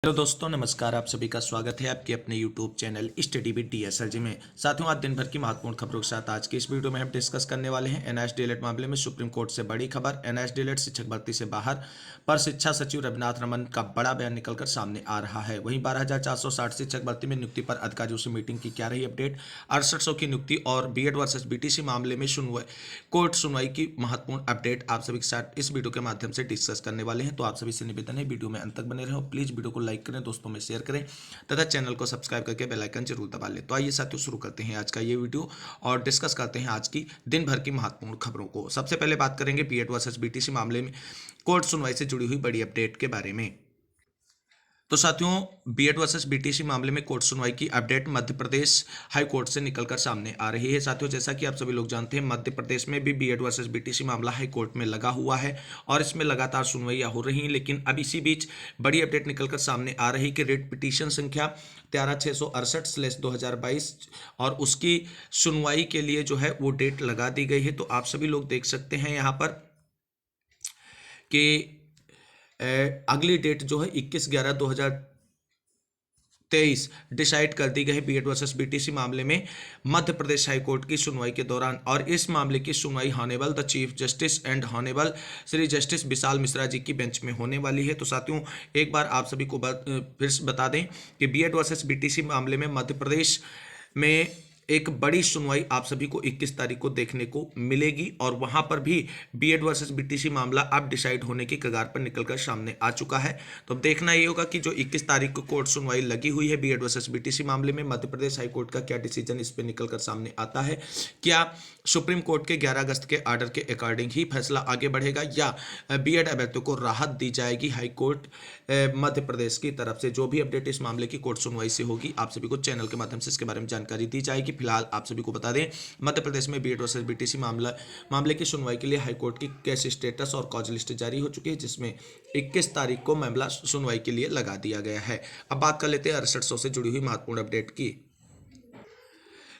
Hello दोस्तों, नमस्कार। आप सभी का स्वागत है आपके अपने यूट्यूब चैनल स्टडी विद डीएसएलजी में। साथियों, आज दिन भर की महत्वपूर्ण खबरों के साथ आज के इस वीडियो में हम डिस्कस करने वाले हैं एनआईएस डीएलएड मामले में सुप्रीम कोर्ट से बड़ी खबर। एनआईएस डीएलएड शिक्षक भर्ती से बाहर पर शिक्षा सचिव रविनाथ रमन का बड़ा बयान निकलकर सामने आ रहा है। वहीं 12,460 शिक्षक भर्ती में नियुक्ति पर अधिकारियों से मीटिंग की क्या रही अपडेट, 6800 की नियुक्ति और बीएड वर्सेस बीटीसी मामले में कोर्ट सुनवाई की महत्वपूर्ण अपडेट आप सभी के साथ इस वीडियो के माध्यम से डिस्कस करने वाले हैं। तो आप सभी से निवेदन है, वीडियो में अंत तक बने रहो। प्लीज वीडियो को लाइक करें, दोस्तों में शेयर करें तथा चैनल को सब्सक्राइब करके बेल आइकन जरूर दबा लें। तो आइए साथियों, शुरू करते हैं आज का ये वीडियो और डिस्कस करते हैं आज की दिन भर की महत्वपूर्ण खबरों को। सबसे पहले बात करेंगे बीएड वर्सेस बीटीसी मामले में कोर्ट सुनवाई से जुड़ी हुई बड़ी अपडेट के बारे में। तो साथियों, बीएड वर्सेस बीटीसी मामले में कोर्ट सुनवाई की update Madhya Pradesh high court से निकलकर सामने आ रही है। साथियों, जैसा कि आप सभी लोग जानते हैं, मध्य प्रदेश में भी बीएड वर्सेस बीटीसी मामला हाई कोर्ट में लगा हुआ है और इसमें लगातार सुनवाइयां हो रही हैं। लेकिन अब इसी बीच बड़ी अपडेट निकलकर सामने आ रही कि रेट पिटीशन संख्या 13668/2022 और उसकी सुनवाई के लिए जो है वो डेट लगा दी गई है। तो आप सभी लोग देख सकते हैं यहाँ पर कि अगली डेट जो है 21/11/2023 डिसाइड कर दी गई है बीएड वर्सेस बीटीसी मामले में मध्य प्रदेश हाई कोर्ट की सुनवाई के दौरान। और इस मामले की सुनवाई honourable the chief justice and honourable Shri justice Vishal Mishra ji की बेंच में होने वाली है। तो साथियों, एक बार आप सभी को फिर से बता दें कि बीएड वर्सेस बीटीसी मामले में मध्य प्रदेश में एक बड़ी सुनवाई आप सभी को 21 तारीख को देखने को मिलेगी और वहां पर भी बीएड वर्सेस बीटीसी मामला अब डिसाइड होने की कगार पर निकलकर सामने आ चुका है। तो अब देखना ये होगा कि जो 21 तारीख को कोर्ट सुनवाई लगी हुई है बीएड वर्सेस बीटीसी मामले में, मध्य प्रदेश हाई कोर्ट का क्या डिसीजन इस पर निकलकर सामने आता है। क्या सुप्रीम कोर्ट के 11 अगस्त के ऑर्डर के अकॉर्डिंग ही फैसला आगे बढ़ेगा या बीएड अभ्यर्थियों को राहत दी जाएगी हाई कोर्ट मध्य प्रदेश की तरफ से। जो भी अपडेट इस मामले की कोर्ट सुनवाई से होगी, आप सभी को चैनल के माध्यम से इसके बारे में जानकारी दी जाएगी। फिलहाल आप सभी को बता दें, मध्य प्रदेश में बीएड वर्सेस बीटीसी मामले की सुनवाई के लिए हाईकोर्ट की केस स्टेटस और कॉज लिस्ट जारी हो चुकी है, जिसमें 21 तारीख को मामला सुनवाई के लिए लगा दिया गया है। अब बात कर लेते हैं 6800 से जुड़ी हुई महत्वपूर्ण अपडेट की।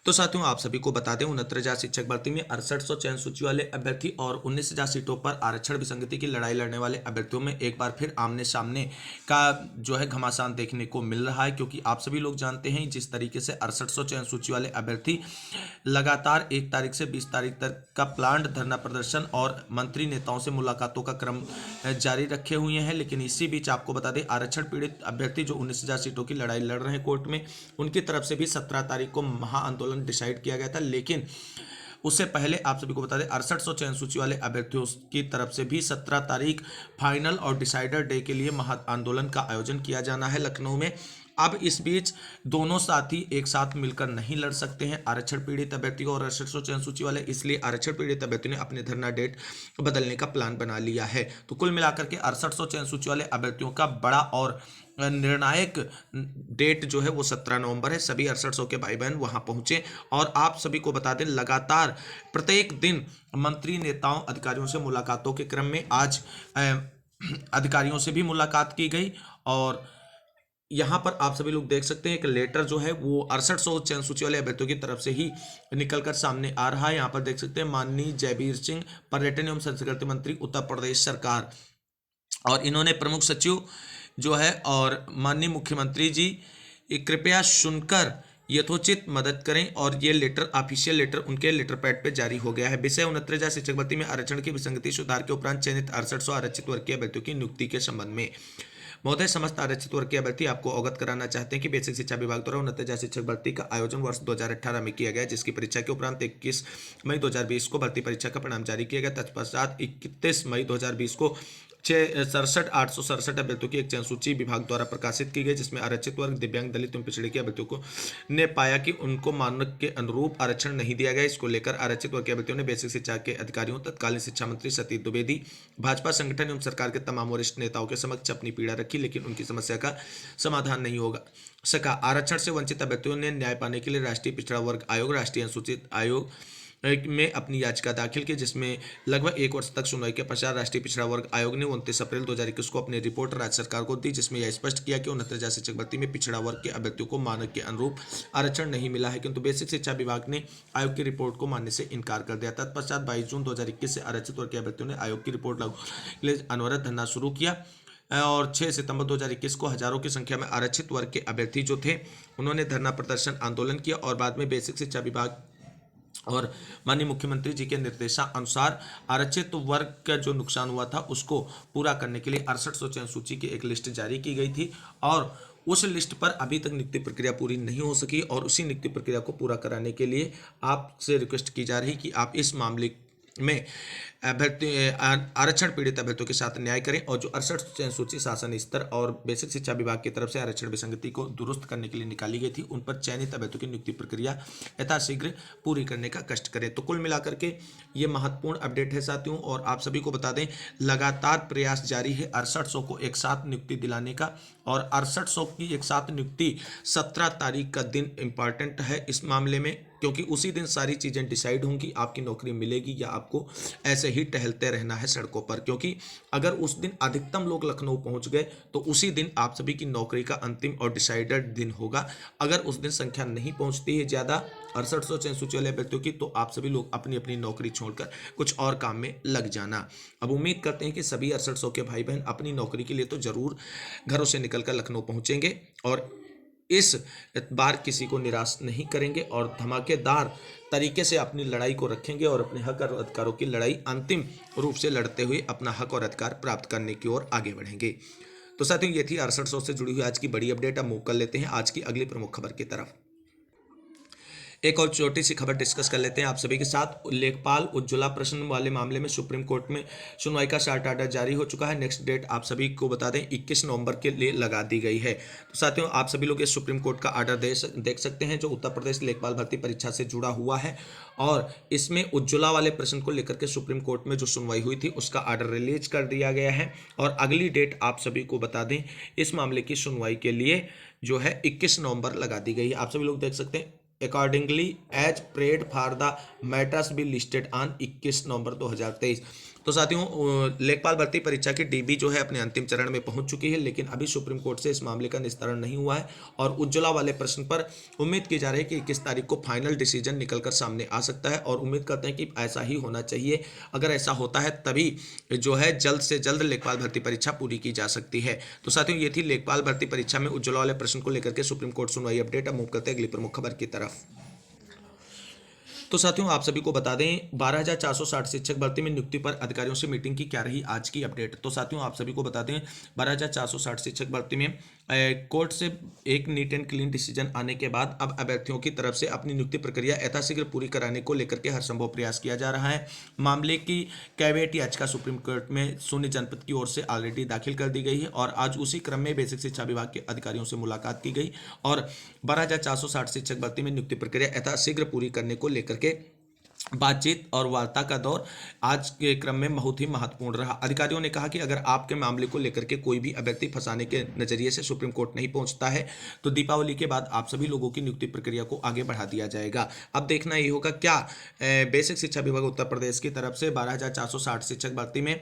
तो साथियों, आप सभी को बता दें, 69,000 शिक्षक भर्ती में 6800 चयन सूची वाले अभ्यर्थी और 19,000 सीटों पर आरक्षण विसंगति की लड़ाई लड़ने वाले अभ्यर्थियों में एक बार फिर आमने सामने का जो है घमासान देखने को मिल रहा है। क्योंकि आप सभी लोग जानते हैं, जिस तरीके से 6800 चयन सूची वाले अभ्यर्थी लगातार 1 तारीख से 20 तारीख तक का प्लांट धरना प्रदर्शन और मंत्री नेताओं से मुलाकातों का क्रम जारी रखे हुए हैं। लेकिन इसी बीच आपको बता दें, आरक्षण पीड़ित अभ्यर्थी जो 19,000 सीटों की लड़ाई लड़ रहे हैं कोर्ट में, उनकी तरफ से भी 17 तारीख को महाआंदोलन डिसाइड किया गया था। लेकिन उससे पहले आप सभी को बता दें, 6800 चयन सूची वाले अभ्यर्थियों की तरफ से भी 17 तारीख फाइनल और डिसाइडर डे के लिए महाआंदोलन का आयोजन किया जाना है लखनऊ में। अब इस बीच दोनों साथी एक साथ मिलकर नहीं लड़ सकते हैं, आरक्षण पीड़ित अभ्यर्थी और 6800 चयन सूची वाले, इसलिए आरक्षण पीड़ित अभ्यर्थी ने अपने धरना डेट बदलने का प्लान बना लिया है। तो कुल मिलाकर के 6800 चयन सूची वाले अभ्यर्थियों का बड़ा और निर्णायक डेट जो है वो 17 नवंबर है। सभी 6800 के भाई बहन वहां पहुंचे और आप सभी को बता दें, लगातार प्रत्येक दिन मंत्री नेताओं अधिकारियों से मुलाकातों के क्रम में आज अधिकारियों से भी मुलाकात की गई। और यहाँ पर आप सभी लोग देख सकते हैं, एक लेटर जो है वो 6800 चयन सूची वाले अभ्यर्थियों की तरफ से ही निकलकर सामने आ रहा है। यहाँ पर देख सकते हैं, माननीय जयवीर सिंह, पर्यटन एवं संस्कृति मंत्री उत्तर प्रदेश सरकार, और इन्होंने प्रमुख सचिव जो है और माननीय मुख्यमंत्री जी कृपया सुनकर यथोचित मदद करें। और ये लेटर, ऑफिशियल लेटर उनके लेटर पैड पे जारी हो गया है। विषय 69,000 शिक्षक भर्ती में आरक्षण की विसंगति सुधार के उपरांत चयनित 6800 आरक्षित वर्ग के अभ्यर्थियों की नियुक्ति के संबंध में महोदय, समस्त आरक्षित वर्ग के अभ्यर्थी आपको अवगत कराना चाहते हैं कि बेसिक शिक्षा विभाग द्वारा 69,000 शिक्षक भर्ती का आयोजन वर्ष 2018 में किया गया, जिसकी परीक्षा के उपरांत 21 मई 2020 को भर्ती परीक्षा का परिणाम जारी किया गया। तत्पश्चात 31 मई 2020 को 867 अभ्यर्थियों की एक चयन सूची विभाग द्वारा प्रकाशित की गई, जिसमें आरक्षित वर्ग, दिव्यांग, दलित एवं पिछड़े के अभ्यर्थियों को ने पाया कि उनको मानक के अनुरूप आरक्षण नहीं दिया गया। इसको लेकर आरक्षित वर्ग के अभ्यर्थियों ने बेसिक शिक्षा के अधिकारियों, तत्कालीन शिक्षा मंत्री सतीश द्विवेदी, भाजपा संगठन एवं सरकार के तमाम वरिष्ठ नेताओं के समक्ष अपनी पीड़ा रखी, लेकिन उनकी समस्या का समाधान नहीं होगा सका। आरक्षण से वंचित अभ्यर्थियों ने न्याय पाने के लिए राष्ट्रीय पिछड़ा वर्ग आयोग, राष्ट्रीय अनुसूचित आयोग में अपनी याचिका दाखिल की, जिसमें लगभग 1 वर्ष तक सुनवाई के पश्चात राष्ट्रीय पिछड़ा वर्ग आयोग ने 29 अप्रैल 2021 को अपनी रिपोर्ट राज्य सरकार को दी, जिसमें यह स्पष्ट किया कि 69,000 शिक्षक भर्ती में पिछड़ा वर्ग के अभ्यर्थियों को मानक के अनुरूप आरक्षण नहीं मिला है। किंतु बेसिक शिक्षा विभाग ने आयोग की रिपोर्ट को मानने से इनकार कर दिया। तत्पश्चात 22 जून 2021 से आरक्षित वर्ग के अभ्यर्थियों ने आयोग की रिपोर्ट लागू करने के लिए अनवरत धरना शुरू किया। और 6 सितंबर 2021 को हजारों की संख्या में आरक्षित वर्ग के अभ्यर्थी जो थे उन्होंने धरना प्रदर्शन आंदोलन किया और बाद में बेसिक शिक्षा विभाग और माननीय मुख्यमंत्री जी के निर्देशानुसार आरक्षित वर्ग का जो नुकसान हुआ था उसको पूरा करने के लिए 6800 चयन सूची की एक लिस्ट जारी की गई थी और उस लिस्ट पर अभी तक नियुक्ति प्रक्रिया पूरी नहीं हो सकी और उसी नियुक्ति प्रक्रिया को पूरा कराने के लिए आपसे रिक्वेस्ट की जा रही कि आप इस मामले में अभ्यर्थी आरक्षण पीड़ित अभ्यर्थियों के साथ न्याय करें और जो 68 चयन सूची शासन स्तर और बेसिक शिक्षा विभाग की तरफ से आरक्षण विसंगति को दुरुस्त करने के लिए निकाली गई थी उन पर चयनित अभ्यर्थियों की नियुक्ति प्रक्रिया यथाशीघ्र पूरी करने का कष्ट करें। तो कुल मिलाकर के ये महत्वपूर्ण अपडेट है साथियों और आप सभी को बता दें लगातार प्रयास जारी है 6800 को एक साथ नियुक्ति दिलाने का और 6800 की एक साथ नियुक्ति 17 तारीख का दिन इंपॉर्टेंट है इस मामले में क्योंकि उसी दिन सारी चीज़ें डिसाइड होंगी आपकी नौकरी मिलेगी या आपको ऐसे ही टहलते रहना है सड़कों पर क्योंकि अगर उस दिन अधिकतम लोग लखनऊ पहुंच गए तो उसी दिन आप सभी की नौकरी का अंतिम और डिसाइडेड दिन होगा। अगर उस दिन संख्या नहीं पहुंचती है ज़्यादा 6800 चयन सूची वाले अभ्यर्थियों की तो आप सभी लोग अपनी अपनी नौकरी छोड़कर कुछ और काम में लग जाना। अब उम्मीद करते हैं कि सभी 6800 के भाई बहन अपनी नौकरी के लिए तो ज़रूर घरों से निकलकर लखनऊ पहुँचेंगे और इस बार किसी को निराश नहीं करेंगे और धमाकेदार तरीके से अपनी लड़ाई को रखेंगे और अपने हक और अधिकारों की लड़ाई अंतिम रूप से लड़ते हुए अपना हक और अधिकार प्राप्त करने की ओर आगे बढ़ेंगे। तो साथियों ये थी 6800 से जुड़ी हुई आज की बड़ी अपडेट। अब मूव कर लेते हैं आज की अगली प्रमुख खबर की तरफ। एक और छोटी सी खबर डिस्कस कर लेते हैं आप सभी के साथ। लेखपाल उज्ज्वला प्रश्न वाले मामले में सुप्रीम कोर्ट में सुनवाई का शार्ट आर्डर जारी हो चुका है। नेक्स्ट डेट आप सभी को बता दें 21 नवंबर के लिए लगा दी गई है। तो साथियों आप सभी लोग इस सुप्रीम कोर्ट का आर्डर देख सकते हैं जो उत्तर प्रदेश लेखपाल भर्ती परीक्षा से जुड़ा हुआ है और इसमें उज्ज्वला वाले प्रश्न को लेकर के सुप्रीम कोर्ट में जो सुनवाई हुई थी उसका आर्डर रिलीज कर दिया गया है और अगली डेट आप सभी को बता दें इस मामले की सुनवाई के लिए जो है 21 नवंबर लगा दी गई है। आप सभी लोग देख सकते हैं accordingly as prayed for the matters be listed on 21 नवंबर 2023। तो साथियों लेखपाल भर्ती परीक्षा की डीबी जो है अपने अंतिम चरण में पहुंच चुकी है लेकिन अभी सुप्रीम कोर्ट से इस मामले का निस्तारण नहीं हुआ है और उज्ज्वला वाले प्रश्न पर उम्मीद की जा रही है कि 21 तारीख को फाइनल डिसीजन निकलकर सामने आ सकता है और उम्मीद करते हैं कि ऐसा ही होना चाहिए। अगर ऐसा होता है तभी जो है जल्द से जल्द लेखपाल भर्ती परीक्षा पूरी की जा सकती है। तो साथियों ये थी लेखपाल भर्ती परीक्षा में उज्ज्वला वाले प्रश्न को लेकर के सुप्रीम कोर्ट सुनवाई अपडेट। अब मूव करते हैं अगली प्रमुख खबर की तरफ। तो साथियों आप सभी को बता दें 12,460 शिक्षक भर्ती में नियुक्ति पर अधिकारियों से मीटिंग की क्या रही आज की अपडेट। तो साथियों आप सभी को बता दें 12,460 शिक्षक भर्ती में कोर्ट से एक नीट एंड क्लीन डिसीजन आने के बाद अब अभ्यर्थियों की तरफ से अपनी नियुक्ति प्रक्रिया यथाशीघ्र पूरी कराने को लेकर के हर संभव प्रयास किया जा रहा है। मामले की कैविएट याचिका सुप्रीम कोर्ट में शून्य जनपद की ओर से ऑलरेडी दाखिल कर दी गई है और आज उसी क्रम में बेसिक शिक्षा विभाग के अधिकारियों से मुलाकात की गई और 12,460 शिक्षक भर्ती में नियुक्ति प्रक्रिया यथाशीघ्र पूरी करने को लेकर के बातचीत और वार्ता का दौर आज के क्रम में बहुत ही महत्वपूर्ण रहा। अधिकारियों ने कहा कि अगर आपके मामले को लेकर के कोई भी अभ्यर्थी फंसाने के नजरिए से सुप्रीम कोर्ट नहीं पहुंचता है तो दीपावली के बाद आप सभी लोगों की नियुक्ति प्रक्रिया को आगे बढ़ा दिया जाएगा। अब देखना ये होगा क्या बेसिक शिक्षा विभाग उत्तर प्रदेश की तरफ से 12,460 शिक्षक भर्ती में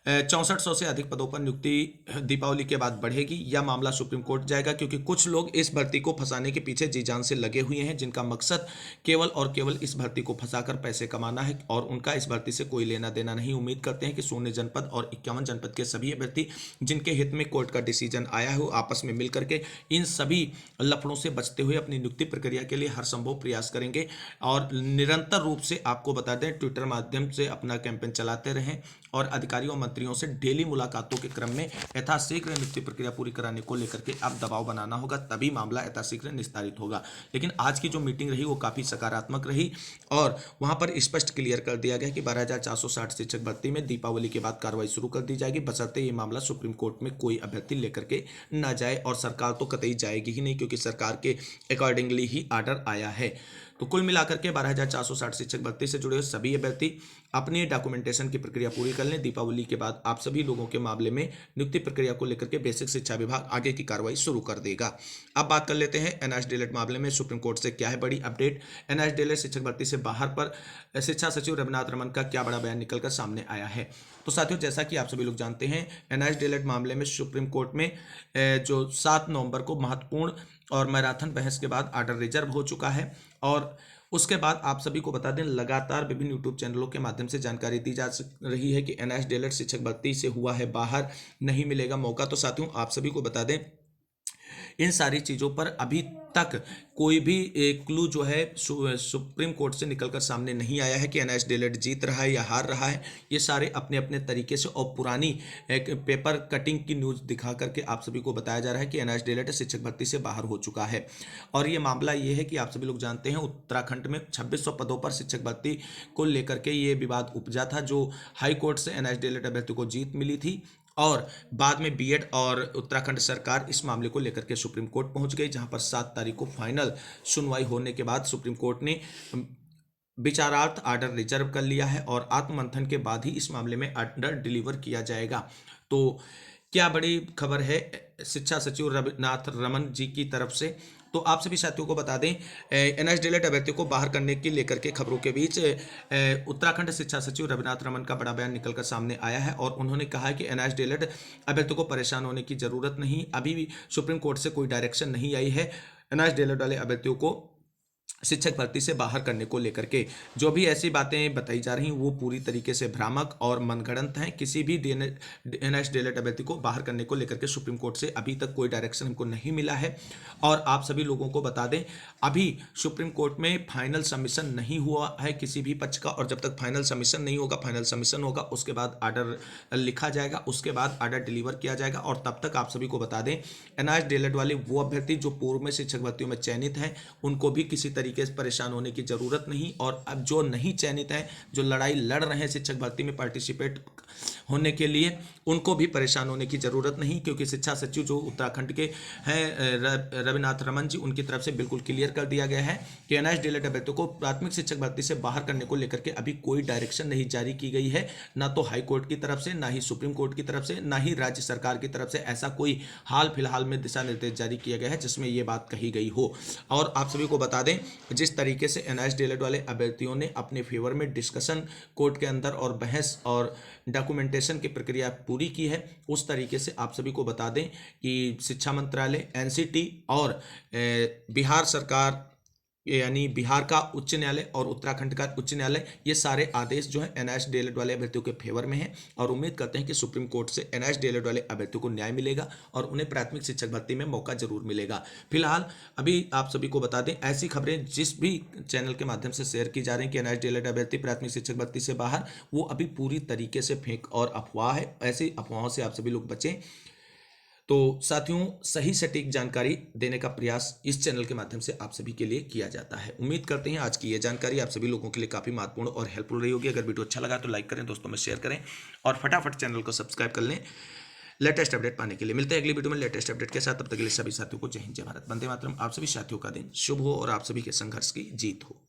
6400 से अधिक पदों पर नियुक्ति दीपावली के बाद बढ़ेगी या मामला सुप्रीम कोर्ट जाएगा क्योंकि कुछ लोग इस भर्ती को फंसाने के पीछे जी जान से लगे हुए हैं जिनका मकसद केवल और केवल इस भर्ती को फंसाकर पैसे कमाना है और उनका इस भर्ती से कोई लेना देना नहीं। उम्मीद करते हैं कि शून्य जनपद और 51 जनपद के सभी अभ्यर्थी जिनके हित में कोर्ट का डिसीजन आया हो आपस में मिलकर के इन सभी लफड़ों से बचते हुए अपनी नियुक्ति प्रक्रिया के लिए हर संभव प्रयास करेंगे और निरंतर रूप से आपको बता दें ट्विटर माध्यम से अपना कैंपेन चलाते रहें और अधिकारियों मंत्रियों से डेली मुलाकातों के क्रम में यथाशीघ्र नियुक्ति प्रक्रिया पूरी कराने को लेकर के अब दबाव बनाना होगा तभी मामला यथाशीघ्र निस्तारित होगा। लेकिन आज की जो मीटिंग रही वो काफ़ी सकारात्मक रही और वहां पर स्पष्ट क्लियर कर दिया गया कि 12,460 शिक्षक भर्ती में दीपावली के बाद कार्रवाई शुरू कर दी जाएगी बशर्ते ये मामला सुप्रीम कोर्ट में कोई अभ्यर्थी लेकर के ना जाए और सरकार तो कतई जाएगी ही नहीं क्योंकि सरकार के अकॉर्डिंगली ही आर्डर आया है। तो कुल मिलाकर के 12,460 शिक्षक भर्ती से जुड़े हुए सभी अभ्यर्थी अपनी डॉक्यूमेंटेशन की प्रक्रिया पूरी कर लें। दीपावली के बाद आप सभी लोगों के मामले में नियुक्ति प्रक्रिया को लेकर के बेसिक शिक्षा विभाग आगे की कार्रवाई शुरू कर देगा। अब बात कर लेते हैं NSDLED मामले में सुप्रीम कोर्ट से क्या है बड़ी अपडेट। NSDLED शिक्षक भर्ती से बाहर पर शिक्षा सचिव रविनाथ रमन का क्या बड़ा बयान निकलकर सामने आया है। तो साथियों जैसा कि आप सभी लोग जानते हैं NSDLED मामले में सुप्रीम कोर्ट में जो 7 नवंबर को महत्वपूर्ण और मैराथन बहस के बाद आर्डर रिजर्व हो चुका है और उसके बाद आप सभी को बता दें, लगातार विभिन्न यूट्यूब चैनलों के माध्यम से जानकारी दी जा रही है कि एनआईएएस डीएलएड शिक्षक भर्ती से हुआ है बाहर, नहीं मिलेगा मौका। तो साथियों आप सभी को बता दें, इन सारी चीज़ों पर अभी तक कोई भी एक क्लू जो है सुप्रीम कोर्ट से निकलकर सामने नहीं आया है कि एनआईएएस डीएलएड जीत रहा है या हार रहा है। ये सारे अपने अपने तरीके से और पुरानी एक पेपर कटिंग की न्यूज़ दिखा करके आप सभी को बताया जा रहा है कि एनआईएएस डीएलएड शिक्षक भर्ती से बाहर हो चुका है। और ये मामला ये है कि आप सभी लोग जानते हैं, उत्तराखंड में 2600 पदों पर शिक्षक भर्ती को लेकर के ये विवाद उपजा था, जो हाई कोर्ट से एनआईएएस डीएलएड अभ्यर्थी को जीत मिली थी। और बाद में बीएड और उत्तराखंड सरकार इस मामले को लेकर के सुप्रीम कोर्ट पहुंच गई, जहां पर 7 तारीख को फाइनल सुनवाई होने के बाद सुप्रीम कोर्ट ने विचारार्थ आर्डर रिजर्व कर लिया है और आत्ममंथन के बाद ही इस मामले में आर्डर डिलीवर किया जाएगा। तो क्या बड़ी खबर है शिक्षा सचिव रविनाथ रमन जी की तरफ से। तो आप सभी साथियों को बता दें, एनआईएएस डीएलएड अभ्यर्थियों को बाहर करने की लेकर के खबरों के बीच उत्तराखंड शिक्षा सचिव रविनाथ रमन का बड़ा बयान निकलकर सामने आया है और उन्होंने कहा है कि एनआईएएस डीएलएड अभ्यर्थियों को परेशान होने की जरूरत नहीं, अभी भी सुप्रीम कोर्ट से कोई डायरेक्शन नहीं आई है एनआईएएस डीएलएड वाले अभ्यर्थियों को शिक्षक भर्ती से बाहर करने को लेकर के। जो भी ऐसी बातें बताई जा रही हैं वो पूरी तरीके से भ्रामक और मनगढ़ंत हैं। किसी भी एनआईएएस डीएलएड अभ्यर्थी को बाहर करने को लेकर के सुप्रीम कोर्ट से अभी तक कोई डायरेक्शन हमको नहीं मिला है। और आप सभी लोगों को बता दें, अभी सुप्रीम कोर्ट में फाइनल सबमिशन नहीं हुआ है किसी भी पक्ष का, और जब तक फाइनल सबमिशन नहीं होगा, फाइनल सबमिशन होगा उसके बाद आर्डर लिखा जाएगा, उसके बाद आर्डर डिलीवर किया जाएगा। और तब तक आप सभी को बता दें, एनआईएएस डीएलएड वाले वो अभ्यर्थी जो पूर्व में शिक्षक भर्तियों में चयनित हैं, उनको भी किसी तरीके से परेशान होने की जरूरत नहीं। और अब जो नहीं चयनित हैं, जो लड़ाई लड़ रहे हैं शिक्षक भर्ती में पार्टिसिपेट होने के लिए, उनको भी परेशान होने की जरूरत नहीं, क्योंकि शिक्षा सचिव जो उत्तराखंड के हैं रविनाथ रमन जी, उनकी तरफ से बिल्कुल क्लियर कर दिया गया है कि एनआईएएस डीएलएड अभ्यर्थियों को प्राथमिक शिक्षक भर्ती से बाहर करने को लेकर के अभी कोई डायरेक्शन नहीं जारी की गई है, ना तो हाई कोर्ट की तरफ से, ना ही सुप्रीम कोर्ट की तरफ से, ना ही राज्य सरकार की तरफ से ऐसा कोई हाल फिलहाल में दिशा निर्देश जारी किया गया है जिसमें यह बात कही गई हो। और आप सभी को बता दें, जिस तरीके से एनआईएएस डीएलएड वाले अभ्यर्थियों ने अपने फेवर में डिस्कशन कोर्ट के अंदर और बहस और डॉक्यूमेंटेशन की प्रक्रिया पूरी की है, उस तरीके से आप सभी को बता दें कि शिक्षा मंत्रालय, एनसीटी और बिहार सरकार यानी बिहार का उच्च न्यायालय और उत्तराखंड का उच्च न्यायालय, ये सारे आदेश जो है एनआईएएस डीएलएड वाले अभ्यर्थियों के फेवर में हैं। और उम्मीद करते हैं कि सुप्रीम कोर्ट से एनआईएएस डीएलएड वाले अभ्यर्थियों को न्याय मिलेगा और उन्हें प्राथमिक शिक्षक भर्ती में मौका जरूर मिलेगा। फिलहाल अभी आप सभी को बता दें, ऐसी खबरें जिस भी चैनल के माध्यम से शेयर की जा रही हैं कि एनआईएएस डीएलएड अभ्यर्थी प्राथमिक शिक्षक भर्ती से बाहर, वो अभी पूरी तरीके से फेक और अफवाह है। ऐसी अफवाहों से आप सभी लोग बचें। तो साथियों, सही सटीक जानकारी देने का प्रयास इस चैनल के माध्यम से आप सभी के लिए किया जाता है। उम्मीद करते हैं आज की ये जानकारी आप सभी लोगों के लिए काफ़ी महत्वपूर्ण और हेल्पफुल रही होगी। अगर वीडियो अच्छा लगा तो लाइक करें, दोस्तों में शेयर करें और फटाफट चैनल को सब्सक्राइब कर लें लेटेस्ट अपडेट पाने के लिए। मिलते हैं अगली वीडियो में लेटेस्ट अपडेट के साथ। तब तक के लिए सभी साथियों को जय हिंद, जय भारत, वंदे मातरम। आप सभी साथियों का दिन शुभ हो और आप सभी के संघर्ष की जीत हो।